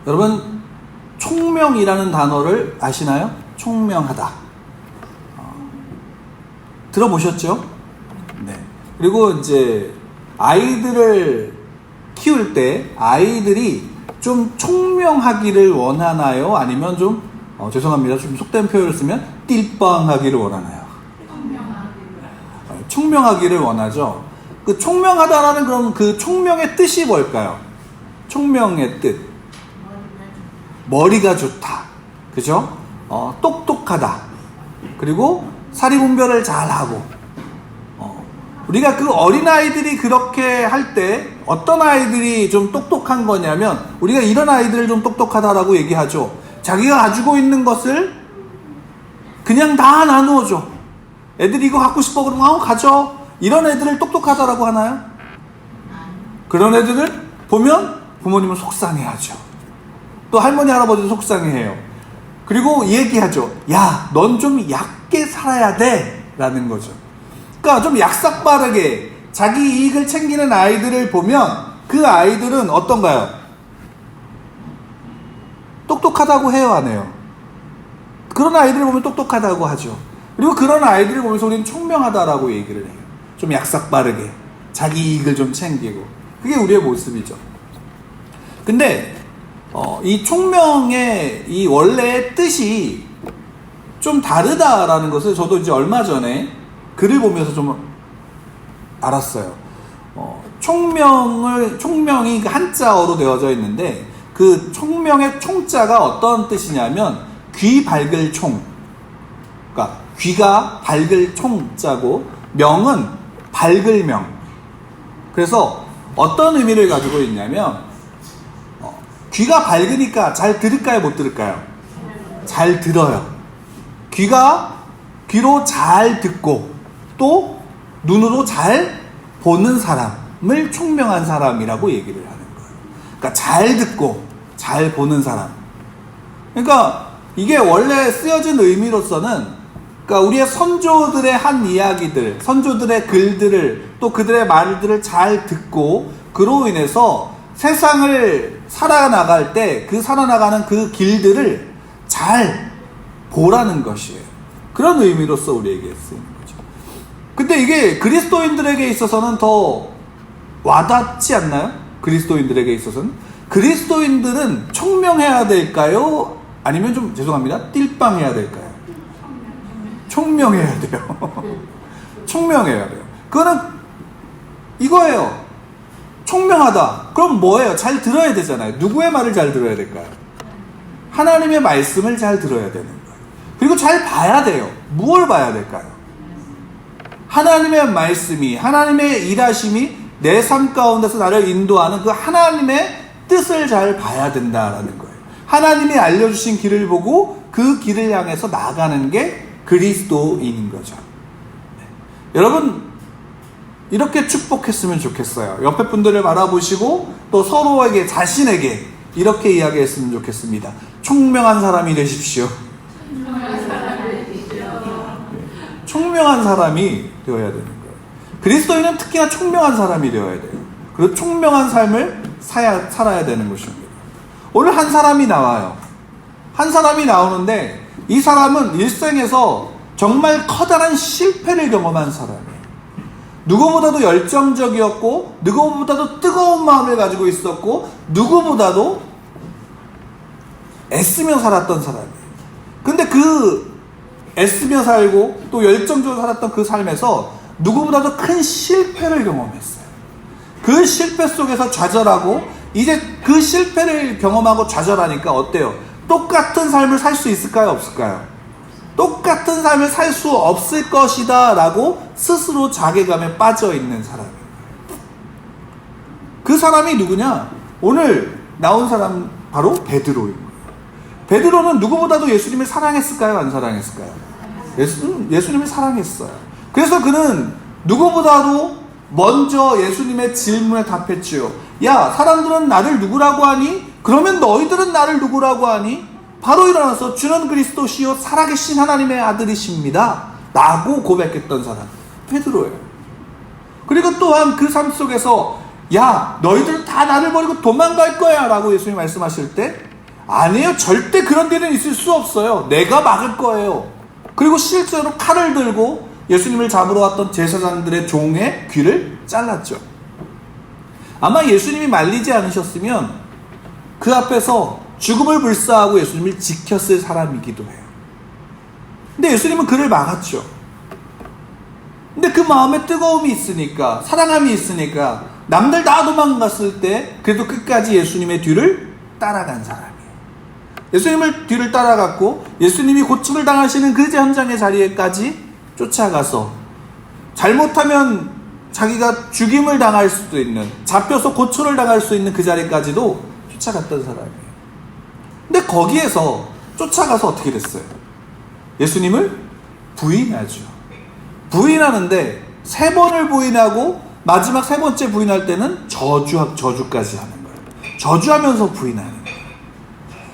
여러분, 총명이라는 단어를 아시나요? 총명하다. 들어보셨죠? 네. 그리고 이제 아이들을 키울 때 아이들이 좀 총명하기를 원하나요? 아니면 좀 죄송합니다. 좀 속된 표현을 쓰면 띨빵하기를 원하나요? 총명하기를 원하죠. 그 총명하다라는 그럼 그 총명의 뜻이 뭘까요? 총명의 뜻. 머리가 좋다. 그죠? 똑똑하다. 그리고 사리분별을 잘하고. 우리가 그 어린아이들이 그렇게 할 때 어떤 아이들이 좀 똑똑한 거냐면 우리가 이런 아이들을 좀 똑똑하다라고 얘기하죠. 자기가 가지고 있는 것을 그냥 다 나누어줘. 애들이 이거 갖고 싶어 그러면 가져. 이런 애들을 똑똑하다라고 하나요? 그런 애들을 보면 부모님은 속상해하죠. 또 할머니 할아버지도 속상해해요. 그리고 얘기하죠. 야, 넌 좀 얕게 살아야 돼 라는 거죠. 그러니까 좀 약삭빠르게 자기 이익을 챙기는 아이들을 보면 그 아이들은 어떤가요? 똑똑하다고 해요, 안 해요? 그런 아이들을 보면 똑똑하다고 하죠. 그리고 그런 아이들을 보면서 우리는 총명하다라고 얘기를 해요. 좀 약삭빠르게 자기 이익을 좀 챙기고. 그게 우리의 모습이죠. 근데 이 총명의 이 원래의 뜻이 좀 다르다라는 것을 저도 이제 얼마 전에 글을 보면서 좀 알았어요. 총명이 한자어로 되어져 있는데 그 총명의 총자가 어떤 뜻이냐면 귀 밝을 총. 그러니까 귀가 밝을 총자고 명은 밝을 명. 그래서 어떤 의미를 가지고 있냐면 귀가 밝으니까 잘 들을까요? 못 들을까요? 잘 들어요. 귀로 잘 듣고 또 눈으로 잘 보는 사람을 총명한 사람이라고 얘기를 하는 거예요. 그러니까 잘 듣고 잘 보는 사람. 그러니까 이게 원래 쓰여진 의미로서는 그러니까 우리의 선조들의 한 이야기들, 선조들의 글들을 또 그들의 말들을 잘 듣고 그로 인해서 세상을 살아나갈 때 그 살아나가는 그 길들을 잘 보라는 것이에요. 그런 의미로서 우리에게 쓰이는 거죠. 근데 이게 그리스도인들에게 있어서는 더 와닿지 않나요? 그리스도인들에게 있어서는? 그리스도인들은 총명해야 될까요? 아니면 좀 죄송합니다. 띨빵해야 될까요? 총명해야 돼요. 총명해야 돼요. 그거는 이거예요. 총명하다. 그럼 뭐예요? 잘 들어야 되잖아요. 누구의 말을 잘 들어야 될까요? 하나님의 말씀을 잘 들어야 되는 거예요. 그리고 잘 봐야 돼요. 무엇을 봐야 될까요? 하나님의 말씀이, 하나님의 일하심이 내 삶 가운데서 나를 인도하는 그 하나님의 뜻을 잘 봐야 된다라는 거예요. 하나님이 알려주신 길을 보고 그 길을 향해서 나가는 게 그리스도인인 거죠. 네. 여러분, 이렇게 축복했으면 좋겠어요. 옆에 분들을 바라보시고 또 서로에게, 자신에게 이렇게 이야기했으면 좋겠습니다. 총명한 사람이 되십시오. 총명한 사람이 되어야 되는 거예요. 그리스도인은 특히나 총명한 사람이 되어야 돼요. 그리고 총명한 삶을 살아야 되는 것입니다. 오늘 한 사람이 나와요. 한 사람이 나오는데 이 사람은 일생에서 정말 커다란 실패를 경험한 사람이에요. 누구보다도 열정적이었고 누구보다도 뜨거운 마음을 가지고 있었고 누구보다도 애쓰며 살았던 사람이에요. 근데 그 애쓰며 살고 또 열정적으로 살았던 그 삶에서 누구보다도 큰 실패를 경험했어요. 그 실패 속에서 좌절하고 이제 그 실패를 경험하고 좌절하니까 어때요? 똑같은 삶을 살 수 있을까요? 없을까요? 똑같은 삶을 살 수 없을 것이다 라고 스스로 자괴감에 빠져 있는 사람이에요. 그 사람이 누구냐? 오늘 나온 사람 바로 베드로인 거예요. 베드로는 누구보다도 예수님을 사랑했을까요? 안 사랑했을까요? 예수님을 사랑했어요. 그래서 그는 누구보다도 먼저 예수님의 질문에 답했지요. 야, 사람들은 나를 누구라고 하니? 그러면 너희들은 나를 누구라고 하니? 바로 일어나서 주는 그리스도시요 살아계신 하나님의 아들이십니다 라고 고백했던 사람 베드로예요. 그리고 또한 그 삶 속에서 야, 너희들은 다 나를 버리고 도망갈 거야 라고 예수님이 말씀하실 때 아니에요. 절대 그런 일은 있을 수 없어요. 내가 막을 거예요. 그리고 실제로 칼을 들고 예수님을 잡으러 왔던 제사장들의 종의 귀를 잘랐죠. 아마 예수님이 말리지 않으셨으면 그 앞에서 죽음을 불사하고 예수님을 지켰을 사람이기도 해요. 근데 예수님은 그를 막았죠. 근데 그 마음에 뜨거움이 있으니까, 사랑함이 있으니까 남들 다 도망갔을 때 그래도 끝까지 예수님의 뒤를 따라간 사람이에요. 예수님을 뒤를 따라갔고 예수님이 고침을 당하시는 그 현장의 자리에까지 쫓아가서 잘못하면 자기가 죽임을 당할 수도 있는, 잡혀서 고초를 당할 수 있는 그 자리까지도 쫓아갔던 사람이에요. 근데 거기에서 쫓아가서 어떻게 됐어요? 예수님을 부인하죠. 부인하는데 3번을 부인하고 마지막 3번째 부인할 때는 저주까지 하는 거예요. 저주하면서 부인하는 거예요.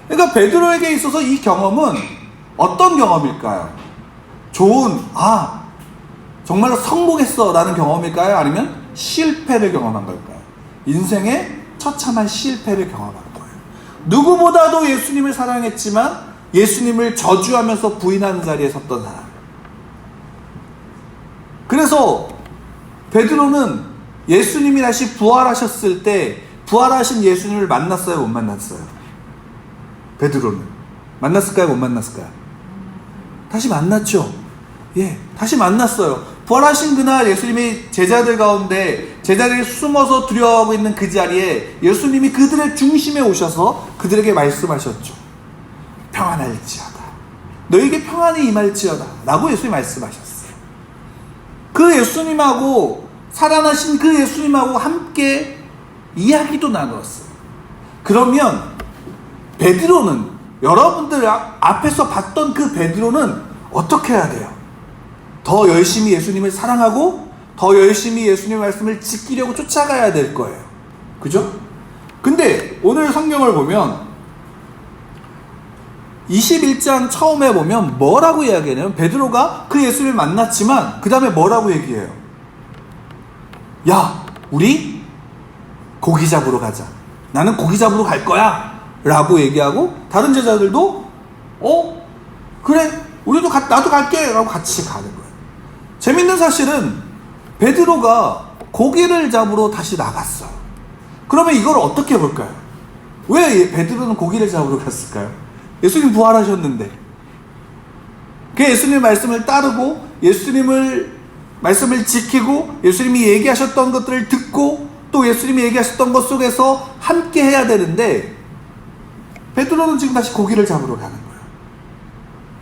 그러니까 베드로에게 있어서 이 경험은 어떤 경험일까요? 좋은, 정말로 성공했어 라는 경험일까요? 아니면 실패를 경험한 걸까요? 인생의 처참한 실패를 경험한 거예요. 누구보다도 예수님을 사랑했지만 예수님을 저주하면서 부인하는 자리에 섰던 사람. 그래서 베드로는 예수님이 다시 부활하셨을 때 부활하신 예수님을 만났어요? 못 만났어요? 베드로는 만났을까요? 못 만났을까요? 다시 만났죠. 예, 다시 만났어요. 부활하신 그날 예수님이 제자들 가운데 제자들이 숨어서 두려워하고 있는 그 자리에 예수님이 그들의 중심에 오셔서 그들에게 말씀하셨죠. 평안할지어다. 너에게 평안이 임할지어다. 라고 예수님이 말씀하셨어요. 그 예수님하고 살아나신 그 예수님하고 함께 이야기도 나누었어요. 그러면 베드로는, 여러분들 앞에서 봤던 그 베드로는 어떻게 해야 돼요? 더 열심히 예수님을 사랑하고 더 열심히 예수님의 말씀을 지키려고 쫓아가야 될 거예요. 그죠? 근데 오늘 성경을 보면 21장 처음에 보면 뭐라고 이야기하냐면 베드로가 그 예수님을 만났지만 그 다음에 뭐라고 얘기해요? 야, 우리 고기 잡으러 가자. 나는 고기 잡으러 갈 거야 라고 얘기하고 다른 제자들도 그래 우리도 나도 갈게 라고 같이 가는 거예요. 재밌는 사실은 베드로가 고기를 잡으러 다시 나갔어요. 그러면 이걸 어떻게 볼까요? 왜 베드로는 고기를 잡으러 갔을까요? 예수님 부활하셨는데 그 예수님의 말씀을 따르고 예수님을 말씀을 지키고 예수님이 얘기하셨던 것들을 듣고 또 예수님이 얘기하셨던 것 속에서 함께 해야 되는데 베드로는 지금 다시 고기를 잡으러 가는 거예요.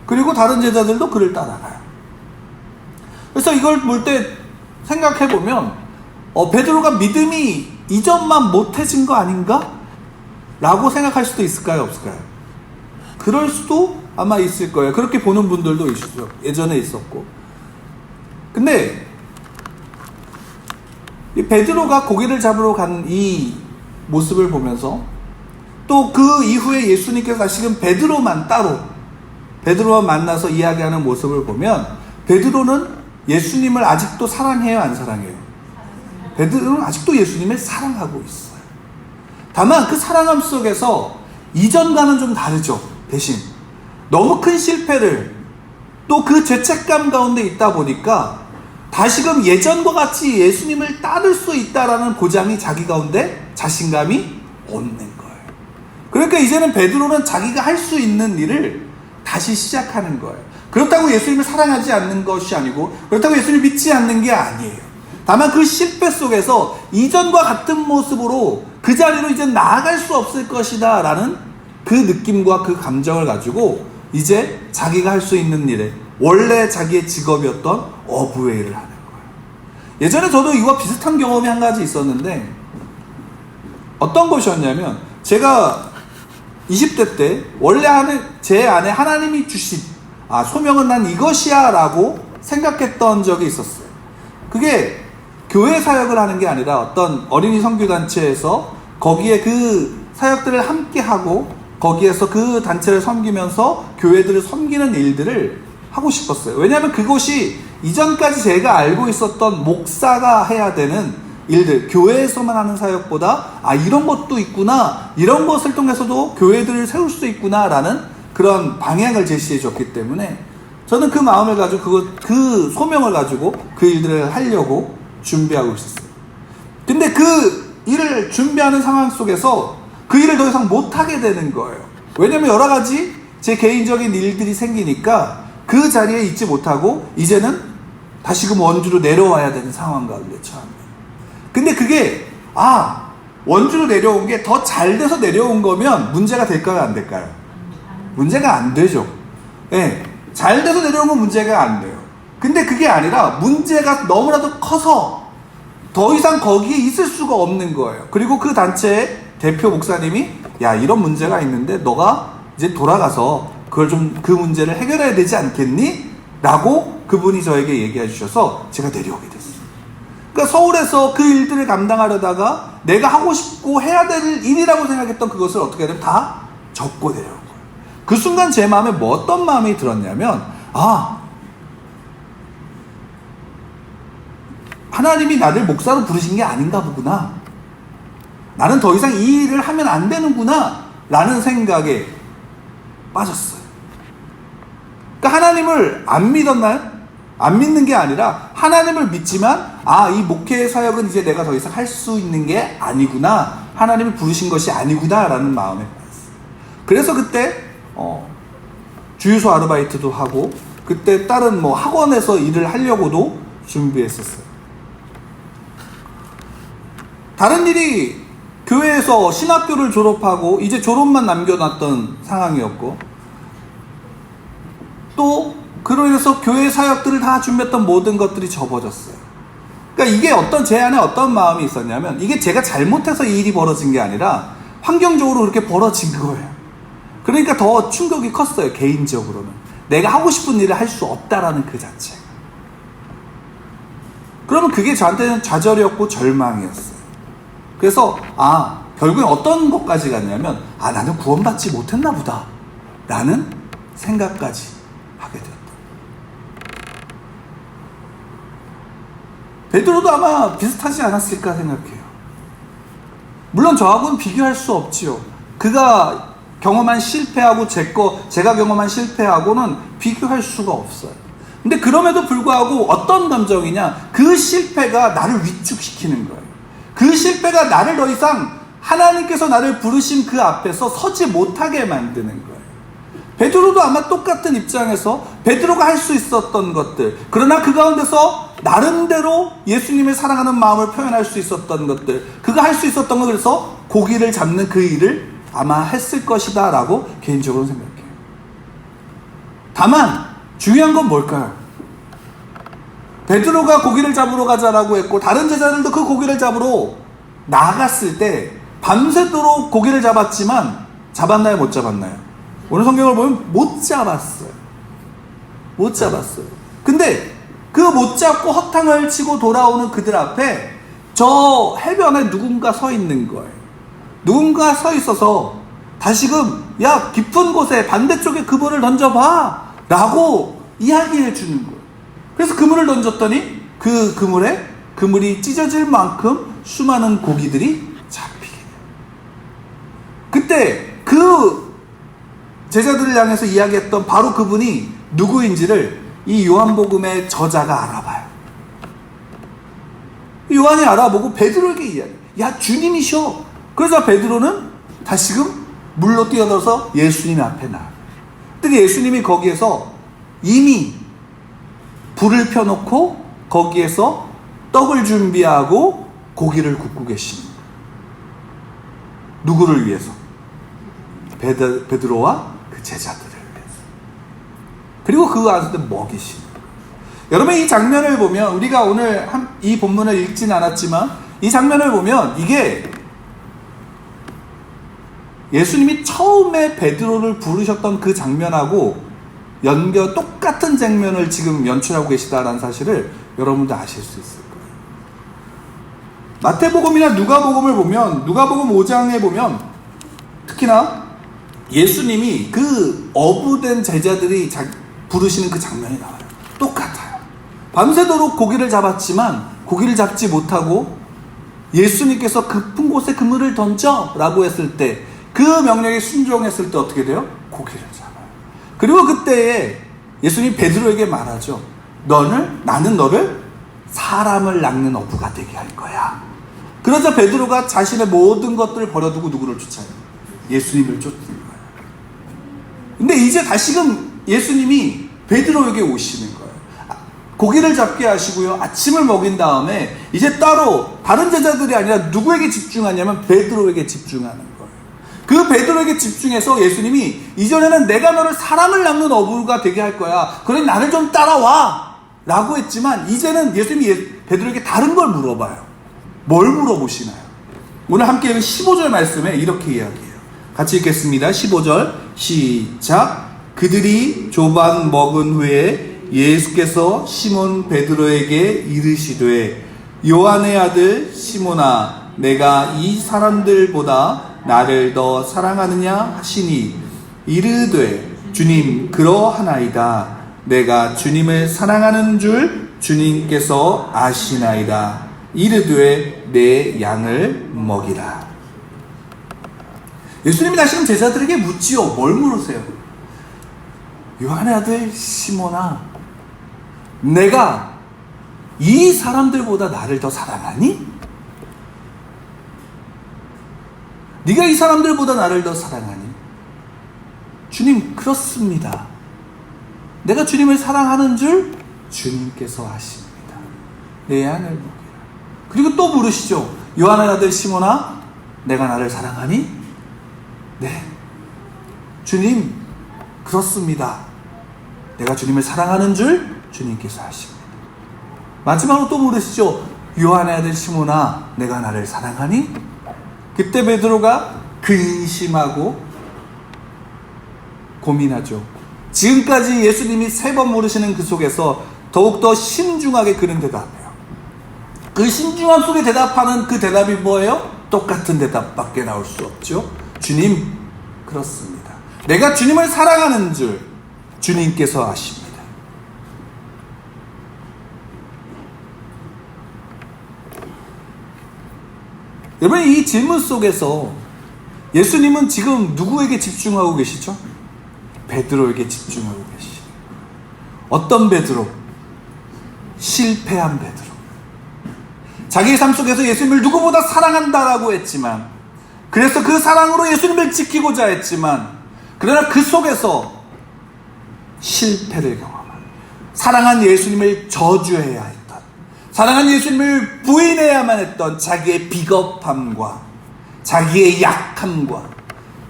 그리고 다른 제자들도 그를 따라가요. 그래서 이걸 볼 때 생각해보면 베드로가 믿음이 이전만 못해진 거 아닌가? 라고 생각할 수도 있을까요? 없을까요? 그럴 수도 아마 있을 거예요. 그렇게 보는 분들도 있었죠. 예전에 있었고. 근데 이 베드로가 고기를 잡으러 간 이 모습을 보면서 또 그 이후에 예수님께서 다시금 베드로만 따로 베드로만 만나서 이야기하는 모습을 보면 베드로는 예수님을 아직도 사랑해요? 안 사랑해요? 베드로는 아직도 예수님을 사랑하고 있어요. 다만 그 사랑함 속에서 이전과는 좀 다르죠. 대신 너무 큰 실패를 또 그 죄책감 가운데 있다 보니까 다시금 예전과 같이 예수님을 따를 수 있다라는 보장이 자기 가운데 자신감이 없는 거예요. 그러니까 이제는 베드로는 자기가 할 수 있는 일을 다시 시작하는 거예요. 그렇다고 예수님을 사랑하지 않는 것이 아니고 그렇다고 예수님을 믿지 않는 게 아니에요. 다만 그 실패 속에서 이전과 같은 모습으로 그 자리로 이제 나아갈 수 없을 것이다 라는 그 느낌과 그 감정을 가지고 이제 자기가 할 수 있는 일에 원래 자기의 직업이었던 어부의 일을 하는 거예요. 예전에 저도 이와 비슷한 경험이 한 가지 있었는데 어떤 것이었냐면 제가 20대 때 원래 제 안에 하나님이 주신 소명은 난 이것이야 라고 생각했던 적이 있었어요. 그게 교회 사역을 하는 게 아니라 어떤 어린이 선교단체에서 거기에 그 사역들을 함께 하고 거기에서 그 단체를 섬기면서 교회들을 섬기는 일들을 하고 싶었어요. 왜냐하면 그것이 이전까지 제가 알고 있었던 목사가 해야 되는 일들, 교회에서만 하는 사역보다 이런 것도 있구나, 이런 것을 통해서도 교회들을 세울 수 있구나라는 그런 방향을 제시해 줬기 때문에 저는 그 마음을 가지고 그 소명을 가지고 그 일들을 하려고 준비하고 있었어요. 근데 그 일을 준비하는 상황 속에서 그 일을 더 이상 못하게 되는 거예요. 왜냐면 여러 가지 제 개인적인 일들이 생기니까 그 자리에 있지 못하고 이제는 다시금 원주로 내려와야 되는 상황 가운데 처합니다. 근데 그게 원주로 내려온 게 더 잘 돼서 내려온 거면 문제가 될까요, 안 될까요? 문제가 안 되죠. 네, 잘 돼서 내려온 건 문제가 안 돼요. 근데 그게 아니라 문제가 너무나도 커서 더 이상 거기에 있을 수가 없는 거예요. 그리고 그 단체의 대표 목사님이 이런 문제가 있는데 너가 이제 돌아가서 그 문제를 해결해야 되지 않겠니? 라고 그분이 저에게 얘기해 주셔서 제가 내려오게 됐어요. 그러니까 서울에서 그 일들을 감당하려다가 내가 하고 싶고 해야 될 일이라고 생각했던 그것을 어떻게 하면 다 접고 내려온 거예요. 그 순간 제 마음에 어떤 마음이 들었냐면 하나님이 나를 목사로 부르신 게 아닌가 보구나. 나는 더 이상 이 일을 하면 안 되는구나 라는 생각에 빠졌어요. 그러니까 하나님을 안 믿었나요? 안 믿는 게 아니라 하나님을 믿지만 이 목회 사역은 이제 내가 더 이상 할 수 있는 게 아니구나, 하나님이 부르신 것이 아니구나 라는 마음에 빠졌어요. 그래서 그때 주유소 아르바이트도 하고 그때 다른 학원에서 일을 하려고도 준비했었어요. 다른 일이 교회에서 신학교를 졸업하고 이제 졸업만 남겨놨던 상황이었고, 또 그로 인해서 교회 사역들을 다 준비했던 모든 것들이 접어졌어요. 그러니까 이게 제 안에 어떤 마음이 있었냐면, 이게 제가 잘못해서 이 일이 벌어진 게 아니라 환경적으로 그렇게 벌어진 거예요. 그러니까 더 충격이 컸어요. 개인적으로는 내가 하고 싶은 일을 할 수 없다라는 그 자체가. 그러면 그게 저한테는 좌절이었고 절망이었어요. 그래서 결국엔 어떤 것까지 갔냐면 나는 구원받지 못했나 보다 라는 생각까지 하게 되었다. 베드로도 아마 비슷하지 않았을까 생각해요. 물론 저하고는 비교할 수 없지요. 그가 경험한 실패하고 제가 경험한 실패하고는 비교할 수가 없어요. 근데 그럼에도 불구하고 어떤 감정이냐, 그 실패가 나를 위축시키는 거예요. 그 실패가 나를 더 이상 하나님께서 나를 부르신 그 앞에서 서지 못하게 만드는 거예요. 베드로도 아마 똑같은 입장에서 베드로가 할 수 있었던 것들, 그러나 그 가운데서 나름대로 예수님을 사랑하는 마음을 표현할 수 있었던 것들, 그가 할 수 있었던 것, 그래서 고기를 잡는 그 일을 아마 했을 것이다 라고 개인적으로 생각해요. 다만 중요한 건 뭘까요? 베드로가 고기를 잡으러 가자라고 했고 다른 제자들도 그 고기를 잡으러 나갔을 때 밤새도록 고기를 잡았지만 잡았나요? 못 잡았나요? 오늘 성경을 보면 못 잡았어요. 못 잡았어요. 근데 그 못 잡고 허탕을 치고 돌아오는 그들 앞에 저 해변에 누군가 서 있는 거예요. 누군가 서 있어서 다시금 깊은 곳에 반대쪽에 그물을 던져봐 라고 이야기해 주는 거예요. 그래서 그물을 던졌더니 그 그물이 찢어질 만큼 수많은 고기들이 잡히게 돼요. 그때 그 제자들을 향해서 이야기했던 바로 그분이 누구인지를 이 요한복음의 저자가 알아봐요. 요한이 알아보고 베드로에게 이야기해요. 주님이셔. 그래서 베드로는 다시금 물로 뛰어들어서 예수님 앞에 나와요. 근데 예수님이 거기에서 이미 불을 펴놓고 거기에서 떡을 준비하고 고기를 굽고 계십니다. 누구를 위해서? 베드로와 그 제자들을 위해서. 그리고 그 안에서 먹이시는 거예요. 여러분, 이 장면을 보면, 우리가 오늘 이 본문을 읽진 않았지만 이 장면을 보면 이게 예수님이 처음에 베드로를 부르셨던 그 장면하고 똑같은 장면을 지금 연출하고 계시다라는 사실을 여러분도 아실 수 있을 거예요. 마태복음이나 누가복음을 보면, 누가복음 5장에 보면 특히나 예수님이 그 어부된 제자들이 부르시는 그 장면이 나와요. 똑같아요. 밤새도록 고기를 잡았지만 고기를 잡지 못하고 예수님께서 깊은 곳에 그물을 던져 라고 했을 때, 그 명령에 순종했을 때 어떻게 돼요? 고기를 잡아요. 그리고 그때에 예수님이 베드로에게 말하죠. 나는 너를 사람을 낚는 어부가 되게 할 거야. 그러자 베드로가 자신의 모든 것들을 버려두고 누구를 쫓아요? 예수님을 쫓는 거예요. 근데 이제 다시금 예수님이 베드로에게 오시는 거예요. 고기를 잡게 하시고요, 아침을 먹인 다음에 이제 따로 다른 제자들이 아니라 누구에게 집중하냐면 베드로에게 집중하는 거예요. 그 베드로에게 집중해서 예수님이 이전에는 내가 너를 사람을 낚는 어부가 되게 할 거야, 그러니 나를 좀 따라와 라고 했지만, 이제는 예수님이 베드로에게 다른 걸 물어봐요. 뭘 물어보시나요? 오늘 함께 읽은 15절 말씀에 이렇게 이야기해요. 같이 읽겠습니다. 15절 시작. 그들이 조반 먹은 후에 예수께서 시몬 베드로에게 이르시되, 요한의 아들 시몬아, 내가 이 사람들보다 나를 더 사랑하느냐 하시니, 이르되 주님 그러하나이다. 내가 주님을 사랑하는 줄 주님께서 아시나이다. 이르되 내 양을 먹이라. 예수님이 다시금 제자들에게 묻지요. 뭘 물으세요? 요한의 아들 시몬아, 내가 이 사람들보다 나를 더 사랑하니? 네가 이 사람들보다 나를 더 사랑하니? 주님, 그렇습니다. 내가 주님을 사랑하는 줄 주님께서 아십니다. 내 양을 먹이라. 그리고 또 물으시죠. 요한의 아들 시몬아, 내가 나를 사랑하니? 네, 주님, 그렇습니다. 내가 주님을 사랑하는 줄 주님께서 아십니다. 마지막으로 또 물으시죠. 요한의 아들 시몬아, 내가 나를 사랑하니? 그때 베드로가 근심하고 고민하죠. 지금까지 예수님이 3번 물으시는 그 속에서 더욱더 신중하게 그는 대답해요. 그 신중함 속에 대답하는 그 대답이 뭐예요? 똑같은 대답밖에 나올 수 없죠. 주님, 그렇습니다. 내가 주님을 사랑하는 줄 주님께서 아십니다. 여러분, 이 질문 속에서 예수님은 지금 누구에게 집중하고 계시죠? 베드로에게 집중하고 계시죠. 어떤 베드로? 실패한 베드로. 자기의 삶 속에서 예수님을 누구보다 사랑한다라고 했지만, 그래서 그 사랑으로 예수님을 지키고자 했지만, 그러나 그 속에서 실패를 경험한, 사랑한 예수님을 저주해야 했던, 사랑한 예수님을 부인해야만 했던 자기의 비겁함과 자기의 약함과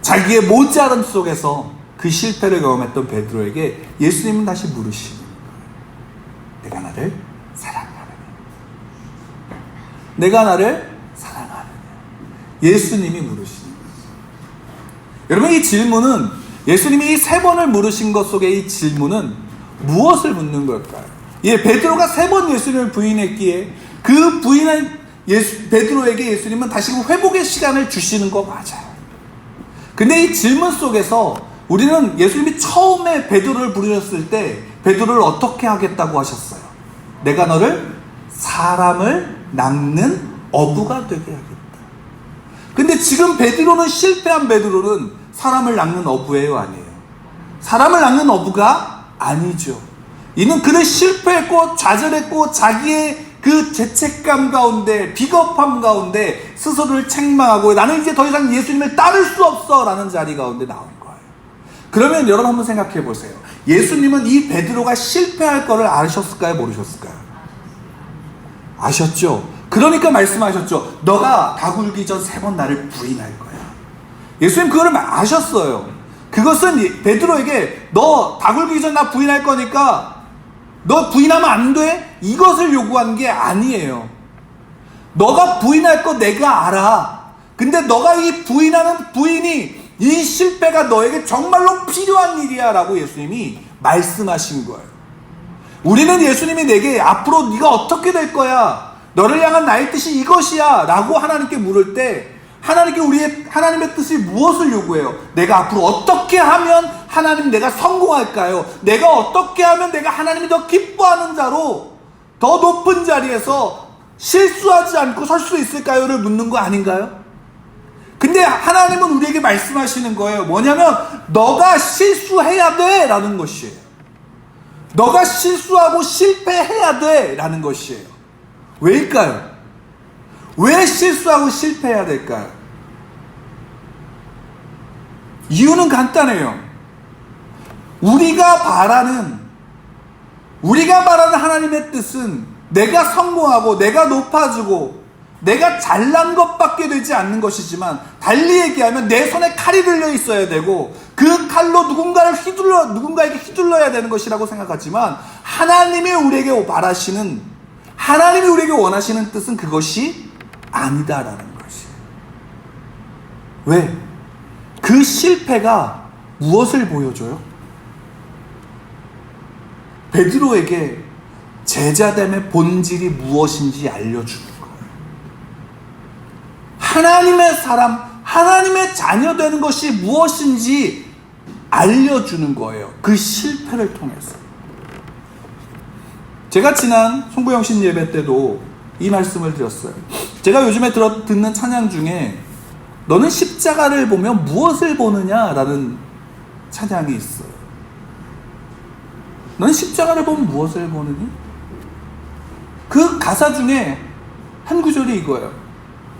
자기의 모자람 속에서 그 실패를 경험했던 베드로에게 예수님은 다시 물으시는 거예요. 내가 나를 사랑하느냐? 내가 나를 사랑하느냐? 예수님이 물으시는 거예요. 여러분, 이 질문은, 예수님이 이 3번을 물으신 것 속에 이 질문은 무엇을 묻는 걸까요? 베드로가 3번 예수님을 부인했기에 그 부인한 베드로에게 예수님은 다시금 회복의 시간을 주시는 거 맞아요. 근데 이 질문 속에서 우리는 예수님이 처음에 베드로를 부르셨을 때 베드로를 어떻게 하겠다고 하셨어요? 내가 너를 사람을 낚는 어부가 되게 하겠다. 근데 지금 베드로는, 실패한 베드로는 사람을 낚는 어부예요, 아니에요? 사람을 낚는 어부가 아니죠. 이는 그는 실패했고 좌절했고 자기의 그 죄책감 가운데, 비겁함 가운데 스스로를 책망하고 나는 이제 더 이상 예수님을 따를 수 없어 라는 자리 가운데 나온 거예요. 그러면 여러분 한번 생각해 보세요. 예수님은 이 베드로가 실패할 거를 아셨을까요? 모르셨을까요? 아셨죠? 그러니까 말씀하셨죠. 너가 다굴기 전 3번 나를 부인할 거야. 예수님 그거를 아셨어요. 그것은 베드로에게 너 다굴기 전 나 부인할 거니까 너 부인하면 안 돼? 이것을 요구한 게 아니에요. 너가 부인할 거 내가 알아. 근데 너가 이 부인하는 부인이, 이 실패가 너에게 정말로 필요한 일이야 라고 예수님이 말씀하신 거예요. 우리는 예수님이 내게 앞으로 네가 어떻게 될 거야, 너를 향한 나의 뜻이 이것이야 라고 하나님께 물을 때 하나님께 하나님의 뜻이 무엇을 요구해요? 내가 앞으로 어떻게 하면 하나님 내가 성공할까요? 내가 어떻게 하면 내가 하나님이 더 기뻐하는 자로 더 높은 자리에서 실수하지 않고 설 수 있을까요?를 묻는 거 아닌가요? 근데 하나님은 우리에게 말씀하시는 거예요. 뭐냐면 너가 실수해야 돼 라는 것이에요. 너가 실수하고 실패해야 돼 라는 것이에요. 왜일까요? 왜 실수하고 실패해야 될까요? 이유는 간단해요. 우리가 바라는 하나님의 뜻은 내가 성공하고 내가 높아지고 내가 잘난 것밖에 되지 않는 것이지만, 달리 얘기하면 내 손에 칼이 들려 있어야 되고 그 칼로 누군가에게 휘둘러야 되는 것이라고 생각하지만, 하나님이 우리에게 바라시는, 하나님이 우리에게 원하시는 뜻은 그것이 아니다라는 것이에요. 왜? 그 실패가 무엇을 보여줘요? 베드로에게 제자됨의 본질이 무엇인지 알려주는 거예요. 하나님의 사람, 하나님의 자녀 되는 것이 무엇인지 알려주는 거예요. 그 실패를 통해서. 제가 지난 송구영신 예배 때도 이 말씀을 드렸어요. 제가 요즘에 듣는 찬양 중에 너는 십자가를 보면 무엇을 보느냐라는 찬양이 있어요. 너는 십자가를 보면 무엇을 보느니? 그 가사 중에 한 구절이 이거예요.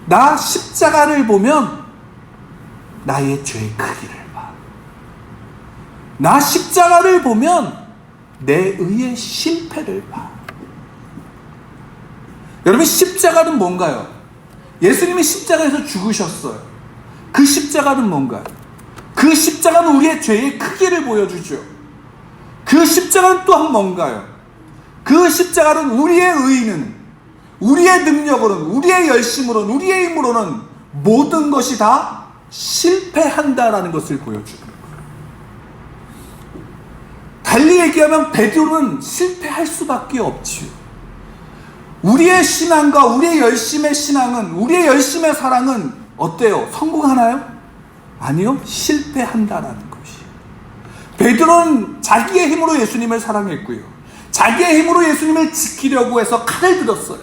나 십자가를 보면 나의 죄의 크기를 봐. 나 십자가를 보면 내 의의 실패를 봐. 여러분, 십자가는 뭔가요? 예수님이 십자가에서 죽으셨어요. 그 십자가는 뭔가요? 그 십자가는 우리의 죄의 크기를 보여주죠. 그 십자가는 또한 뭔가요? 그 십자가는 우리의 의는, 우리의 능력으로는, 우리의 열심으로는, 우리의 힘으로는 모든 것이 다 실패한다라는 것을 보여주는 거예요. 달리 얘기하면 베드로는 실패할 수밖에 없지요. 우리의 신앙과 우리의 열심의 신앙은, 우리의 열심의 사랑은 어때요? 성공하나요? 아니요, 실패한다라는 것이에요. 베드로는 자기의 힘으로 예수님을 사랑했고요, 자기의 힘으로 예수님을 지키려고 해서 칼을 들었어요.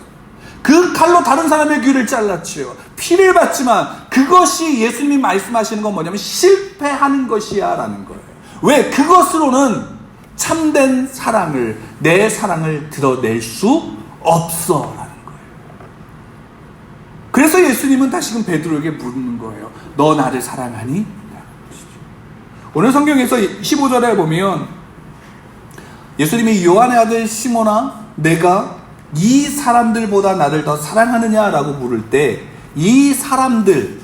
그 칼로 다른 사람의 귀를 잘랐지요. 피를 봤지만 그것이 예수님이 말씀하시는 건 뭐냐면 실패하는 것이야 라는 거예요. 왜? 그것으로는 참된 사랑을, 내 사랑을 드러낼 수 없어 라는 거예요. 그래서 예수님은 다시금 베드로에게 묻는 거예요. 너 나를 사랑하니? 오늘 성경에서 15절에 보면 예수님이 요한의 아들 시몬아, 내가 이 사람들보다 나를 더 사랑하느냐라고 물을 때, 이 사람들보다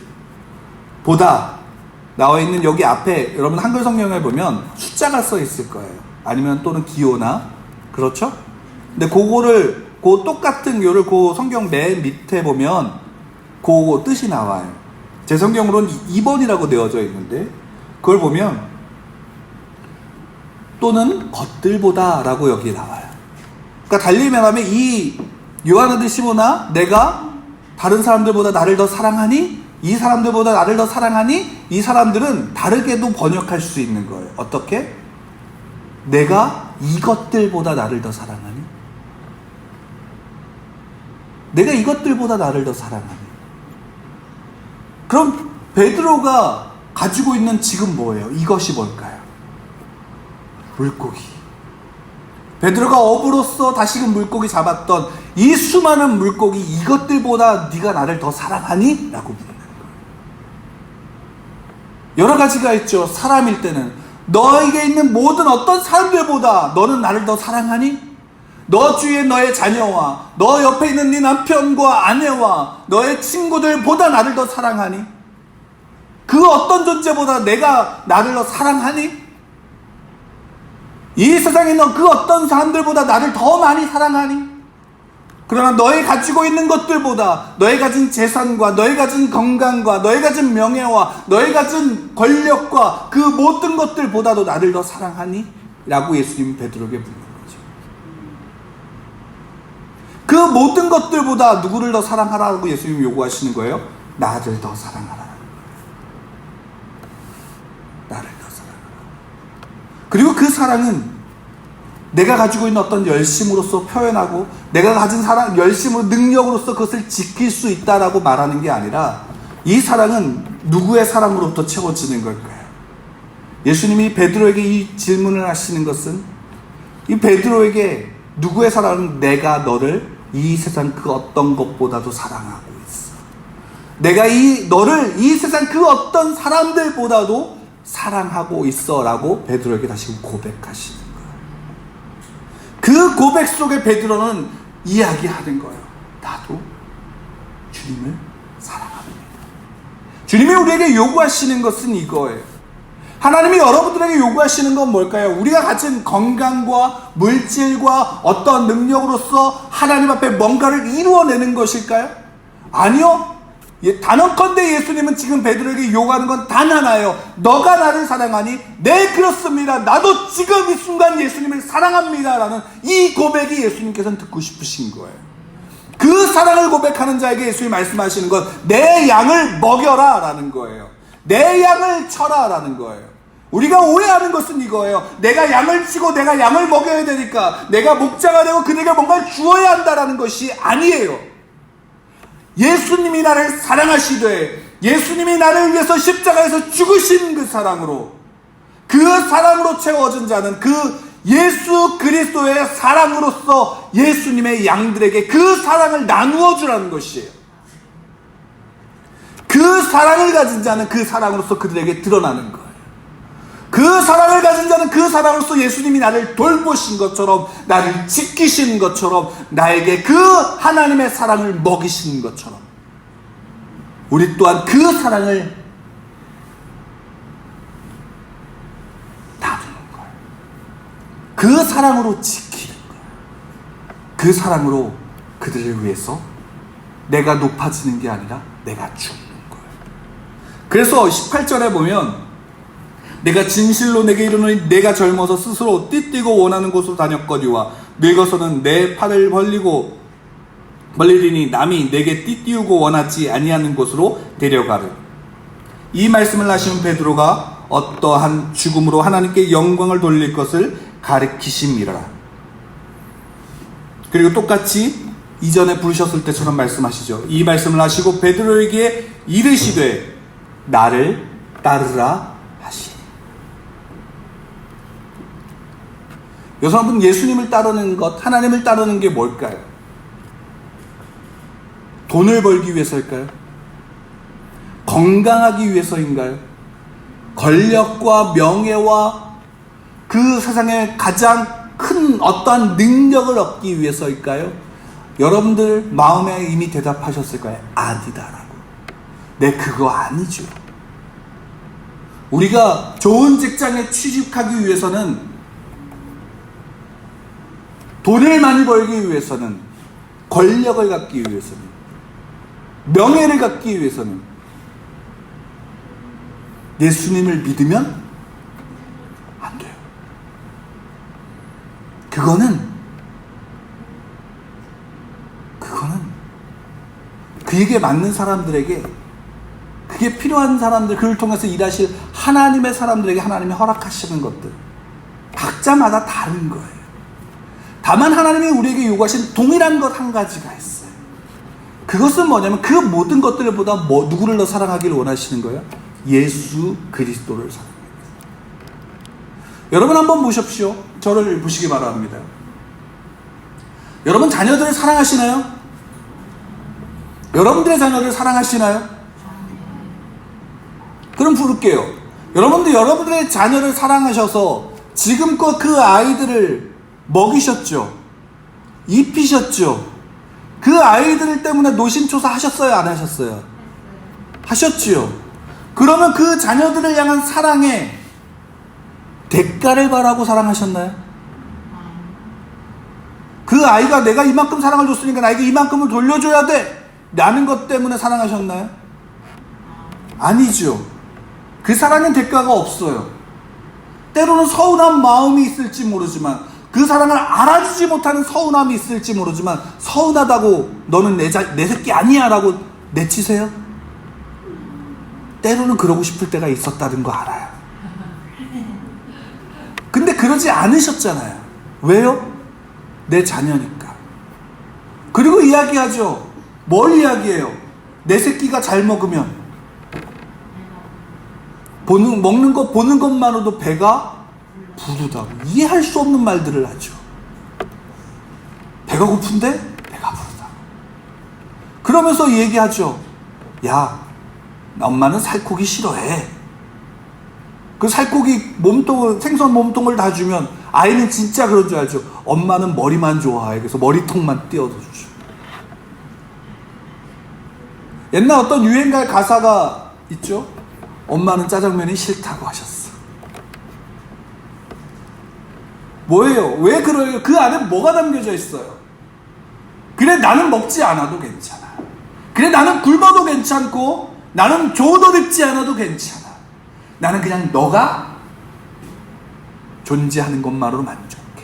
나와 있는 여기 앞에 여러분 한글 성경에 보면 숫자가 써 있을 거예요. 아니면 또는 기호나, 그렇죠? 근데 그거를, 그 똑같은 요를 그 성경 맨 밑에 보면 그 뜻이 나와요. 제 성경으로는 2번이라고 되어져 있는데, 그걸 보면 또는 것들보다 라고 여기 나와요. 그러니까 달리 말하면 이 요한 아들 시몬아, 내가 다른 사람들보다 나를 더 사랑하니? 이 사람들보다 나를 더 사랑하니? 이 사람들은 다르게도 번역할 수 있는 거예요. 어떻게? 내가 이것들보다 나를 더 사랑하니? 내가 이것들보다 나를 더 사랑하니? 그럼 베드로가 가지고 있는 지금 뭐예요? 이것이 뭘까요? 물고기. 베드로가 어부로서 다시금 물고기 잡았던 이 수많은 물고기, 이것들보다 네가 나를 더 사랑하니? 라고 묻는 거예요. 여러 가지가 있죠. 사람일 때는 너에게 있는 모든 어떤 사람들보다 너는 나를 더 사랑하니? 너 주위에 너의 자녀와 너 옆에 있는 네 남편과 아내와 너의 친구들보다 나를 더 사랑하니? 그 어떤 존재보다 내가 나를 더 사랑하니? 이 세상에 있는 그 어떤 사람들보다 나를 더 많이 사랑하니? 그러나 너의 가지고 있는 것들보다, 너의 가진 재산과 너의 가진 건강과 너의 가진 명예와 너의 가진 권력과 그 모든 것들보다도 나를 더 사랑하니? 라고 예수님은 베드로에게 묻는 거죠. 그 모든 것들보다 누구를 더 사랑하라고 예수님이 요구하시는 거예요? 나를 더 사랑하라. 나를 더 사랑하라. 그리고 그 사랑은 내가 가지고 있는 어떤 열심으로써 표현하고 내가 가진 열심으로 능력으로서 그것을 지킬 수 있다라고 말하는 게 아니라 이 사랑은 누구의 사랑으로부터 채워지는 걸까요? 예수님이 베드로에게 이 질문을 하시는 것은 이 베드로에게 누구의 사랑은 내가 너를 이 세상 그 어떤 것보다도 사랑하고 있어. 내가 너를 이 세상 그 어떤 사람들보다도 사랑하고 있어 라고 베드로에게 다시 고백하시는 거예요. 그 고백 속에 베드로는 이야기하는 거예요. 나도 주님을 사랑합니다. 주님이 우리에게 요구하시는 것은 이거예요. 하나님이 여러분들에게 요구하시는 건 뭘까요? 우리가 가진 건강과 물질과 어떤 능력으로서 하나님 앞에 뭔가를 이루어내는 것일까요? 아니요. 단언컨대 예수님은 지금 베드로에게 요구하는 건 단 하나예요. 너가 나를 사랑하니? 네, 그렇습니다. 나도 지금 이 순간 예수님을 사랑합니다 라는 이 고백이 예수님께서는 듣고 싶으신 거예요. 그 사랑을 고백하는 자에게 예수님이 말씀하시는 건 내 양을 먹여라 라는 거예요. 내 양을 쳐라 라는 거예요. 우리가 오해하는 것은 이거예요. 내가 양을 치고 내가 양을 먹여야 되니까 내가 목자가 되고 그들에게 뭔가를 주어야 한다라는 것이 아니에요. 예수님이 나를 사랑하시되 예수님이 나를 위해서 십자가에서 죽으신 그 사랑으로 채워진 자는 그 예수 그리스도의 사랑으로서 예수님의 양들에게 그 사랑을 나누어 주라는 것이에요. 그 사랑을 가진 자는 그 사랑으로서 그들에게 드러나는 거예요. 그 사랑을 가진 자는 그 사랑으로서 예수님이 나를 돌보신 것처럼, 나를 지키신 것처럼, 나에게 그 하나님의 사랑을 먹이신 것처럼 우리 또한 그 사랑을 나누는 거예요. 그 사랑으로 지키는 거예요. 그 사랑으로 그들을 위해서 내가 높아지는 게 아니라 내가 죽는 거예요. 그래서 18절에 보면 내가 진실로 내게 이르노니 내가 젊어서 스스로 띠뛰고 원하는 곳으로 다녔거니와 늙어서는 내 팔을 벌리리니 남이 내게 띠띠우고 원하지 아니하는 곳으로 데려가를. 이 말씀을 하신 베드로가 어떠한 죽음으로 하나님께 영광을 돌릴 것을 가리키심이라. 그리고 똑같이 이전에 부르셨을 때처럼 말씀하시죠. 이 말씀을 하시고 베드로에게 이르시되 나를 따르라 하시니. 여러분, 예수님을 따르는 것, 하나님을 따르는 게 뭘까요? 돈을 벌기 위해서일까요? 건강하기 위해서인가요? 권력과 명예와 그 세상에 가장 큰 어떠한 능력을 얻기 위해서일까요? 여러분들 마음에 이미 대답하셨을까요? 아니다라고. 네, 그거 아니죠. 우리가 좋은 직장에 취직하기 위해서는, 돈을 많이 벌기 위해서는, 권력을 갖기 위해서는, 명예를 갖기 위해서는 예수님을 믿으면 안 돼요. 그거는 그에게 맞는 사람들에게, 그게 필요한 사람들, 그를 통해서 일하실 하나님의 사람들에게 하나님이 허락하시는 것들, 각자마다 다른 거예요. 다만 하나님이 우리에게 요구하신 동일한 것 한 가지가 있어요. 그것은 뭐냐면 그 모든 것들보다 누구를 더 사랑하기를 원하시는 거예요? 예수 그리스도를 사랑합니다. 여러분 한번 보십시오. 저를 보시기 바랍니다. 여러분 자녀들을 사랑하시나요? 여러분들의 자녀를 사랑하시나요? 그럼 부를게요. 여러분들의 자녀를 사랑하셔서 지금껏 그 아이들을 먹이셨죠? 입히셨죠? 그 아이들 때문에 노심초사 하셨어요? 안 하셨어요? 하셨지요. 그러면 그 자녀들을 향한 사랑에 대가를 바라고 사랑하셨나요? 그 아이가 내가 이만큼 사랑을 줬으니까 나에게 이만큼을 돌려줘야 돼 라는 것 때문에 사랑하셨나요? 아니죠. 그 사랑엔 대가가 없어요. 때로는 서운한 마음이 있을지 모르지만, 그 사랑을 알아주지 못하는 서운함이 있을지 모르지만, 서운하다고 너는 내 새끼 아니야 라고 내치세요? 때로는 그러고 싶을 때가 있었다는 거 알아요. 근데 그러지 않으셨잖아요. 왜요? 내 자녀니까. 그리고 이야기하죠. 뭘 이야기해요? 내 새끼가 잘 먹으면 먹는 거 보는 것만으로도 배가 부르다고. 이해할 수 없는 말들을 하죠. 배가 고픈데 배가 부르다. 그러면서 얘기하죠. 야, 엄마는 살코기 싫어해. 그 살코기 몸통, 생선 몸통을 다 주면 아이는 진짜 그런 줄 알죠. 엄마는 머리만 좋아해. 그래서 머리통만 띄워서 주죠. 옛날 어떤 유행가 가사가 있죠. 엄마는 짜장면이 싫다고 하셨어. 뭐예요? 왜 그래요? 그 안에 뭐가 담겨져 있어요? 그래, 나는 먹지 않아도 괜찮아. 그래, 나는 굶어도 괜찮고, 나는 좋은 옷 입지 않아도 괜찮아. 나는 그냥 너가 존재하는 것만으로 만족해.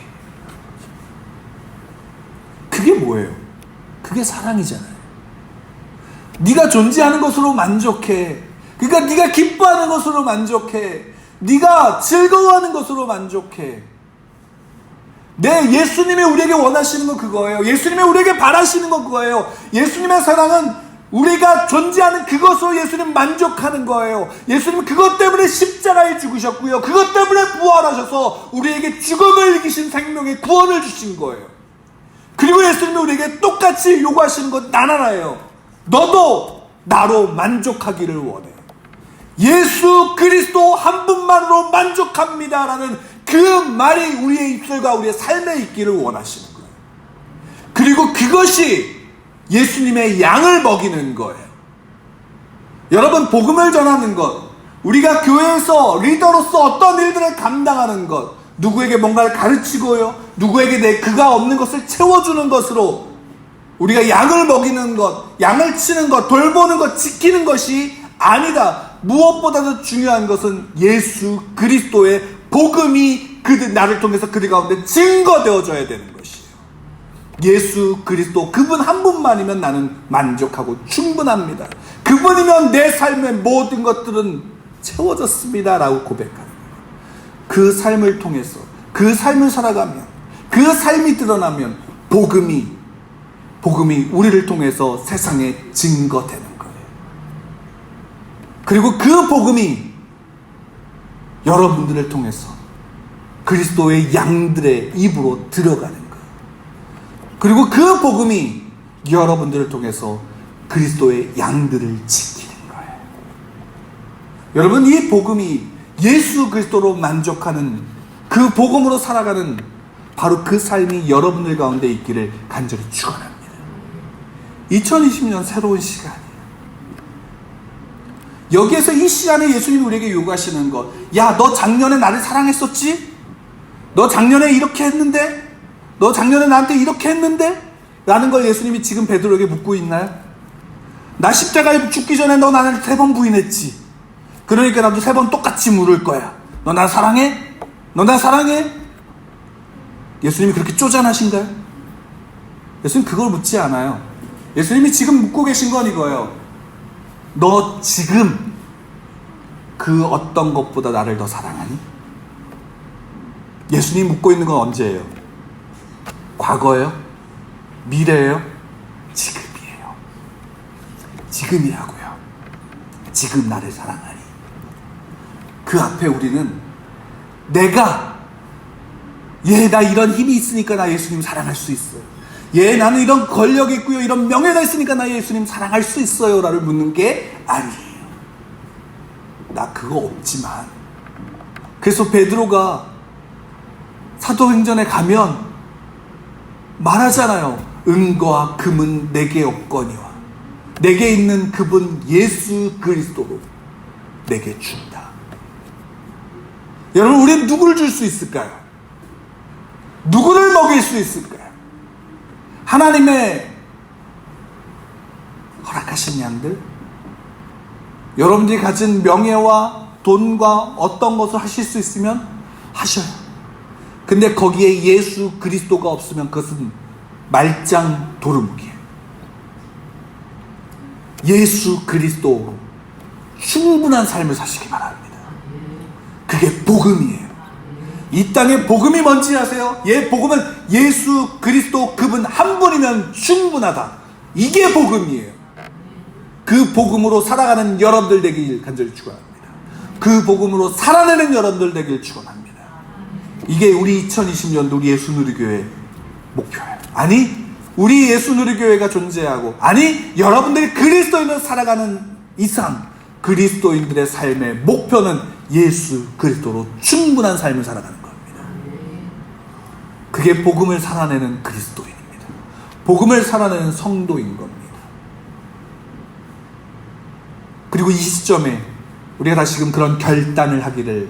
그게 뭐예요? 그게 사랑이잖아요. 네가 존재하는 것으로 만족해. 그러니까 네가 기뻐하는 것으로 만족해. 네가 즐거워하는 것으로 만족해. 예수님이 우리에게 원하시는 건 그거예요. 예수님이 우리에게 바라시는 건 그거예요. 예수님의 사랑은 우리가 존재하는 그것으로 예수님 만족하는 거예요. 예수님은 그것 때문에 십자가에 죽으셨고요. 그것 때문에 부활하셔서 우리에게 죽음을 이기신 생명의 구원을 주신 거예요. 그리고 예수님이 우리에게 똑같이 요구하시는 건 단 하나예요. 너도 나로 만족하기를 원해. 예수 그리스도 한 분만으로 만족합니다라는 그 말이 우리의 입술과 우리의 삶에 있기를 원하시는 거예요. 그리고 그것이 예수님의 양을 먹이는 거예요. 여러분, 복음을 전하는 것, 우리가 교회에서 리더로서 어떤 일들을 감당하는 것, 누구에게 뭔가를 가르치고요, 누구에게 그가 없는 것을 채워주는 것으로 우리가 양을 먹이는 것, 양을 치는 것, 돌보는 것, 지키는 것이 아니다. 무엇보다도 중요한 것은 예수 그리스도의 복음이 나를 통해서 그들 가운데 증거되어져야 되는 것이에요. 예수 그리스도 그분 한 분만이면 나는 만족하고 충분합니다. 그분이면 내 삶의 모든 것들은 채워졌습니다 라고 고백하는 거예요. 그 삶을 통해서, 그 삶을 살아가면, 그 삶이 드러나면 복음이 우리를 통해서 세상에 증거되는 거예요. 그리고 그 복음이 여러분들을 통해서 그리스도의 양들의 입으로 들어가는 거예요. 그리고 그 복음이 여러분들을 통해서 그리스도의 양들을 지키는 거예요. 여러분, 이 복음이 예수 그리스도로 만족하는 그 복음으로 살아가는 바로 그 삶이 여러분들 가운데 있기를 간절히 축원합니다. 2020년 새로운 시간이에요. 여기에서 이 시간에 예수님이 우리에게 요구하시는 것, 야, 너 작년에 나를 사랑했었지? 너 작년에 이렇게 했는데? 너 작년에 나한테 이렇게 했는데? 라는 걸 예수님이 지금 베드로에게 묻고 있나요? 나 십자가에 죽기 전에 너 나를 3번 부인했지. 그러니까 나도 3번 똑같이 물을 거야. 너 나 사랑해? 너 나 사랑해? 예수님이 그렇게 쪼잔하신가요? 예수님 그걸 묻지 않아요. 예수님이 지금 묻고 계신 건 이거예요. 너 지금 그 어떤 것보다 나를 더 사랑하니? 예수님이 묻고 있는 건 언제예요? 과거예요? 미래예요? 지금이에요. 지금이라고요. 지금 나를 사랑하니? 그 앞에 우리는 나 이런 힘이 있으니까 나 예수님 사랑할 수 있어요. 나는 이런 권력이 있고요, 이런 명예가 있으니까 나 예수님 사랑할 수 있어요 라를 묻는 게 아니에요. 나 그거 없지만. 그래서 베드로가 사도행전에 가면 말하잖아요. 은과 금은 내게 없거니와 내게 있는 그분 예수 그리스도로 내게 준다. 여러분, 우리는 누구를 줄 수 있을까요? 누구를 먹일 수 있을까요? 하나님의 허락하신 양들, 여러분들이 가진 명예와 돈과 어떤 것을 하실 수 있으면 하셔요. 근데 거기에 예수 그리스도가 없으면 그것은 말짱 도루묵이에요. 예수 그리스도로 충분한 삶을 사시기 바랍니다. 그게 복음이에요. 이 땅에 복음이 뭔지 아세요? 복음은 예수 그리스도 그분 한 분이면 충분하다. 이게 복음이에요. 그 복음으로 살아가는 여러분들 되길 간절히 축원합니다. 그 복음으로 살아내는 여러분들 되길 축원합니다. 이게 우리 2020년도 우리 예수누리교회 목표예요. 아니, 우리 예수누리교회가 존재하고, 아니, 여러분들이 그리스도인으로 살아가는 이상 그리스도인들의 삶의 목표는 예수 그리스도로 충분한 삶을 살아가는 겁니다. 그게 복음을 살아내는 그리스도인입니다. 복음을 살아내는 성도인 겁니다. 그리고 이 시점에 우리가 다시금 그런 결단을 하기를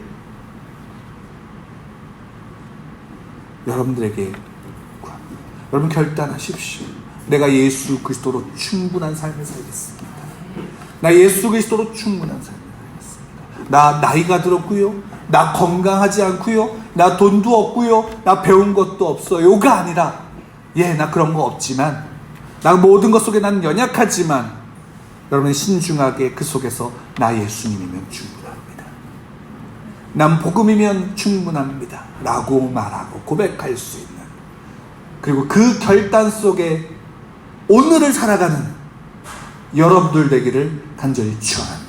여러분들에게 구합니다. 여러분 결단하십시오. 내가 예수 그리스도로 충분한 삶을 살겠습니다. 나 예수 그리스도로 충분한 삶을 살겠습니다. 나 나이가 들었고요, 나 건강하지 않고요, 나 돈도 없고요, 나 배운 것도 없어요가 아니라, 나 그런 거 없지만, 나 모든 것 속에 난 연약하지만 여러분 신중하게 그 속에서 나 예수님이면 충분합니다. 난 복음이면 충분합니다 라고 말하고 고백할 수 있는, 그리고 그 결단 속에 오늘을 살아가는 여러분들 되기를 간절히 축원합니다.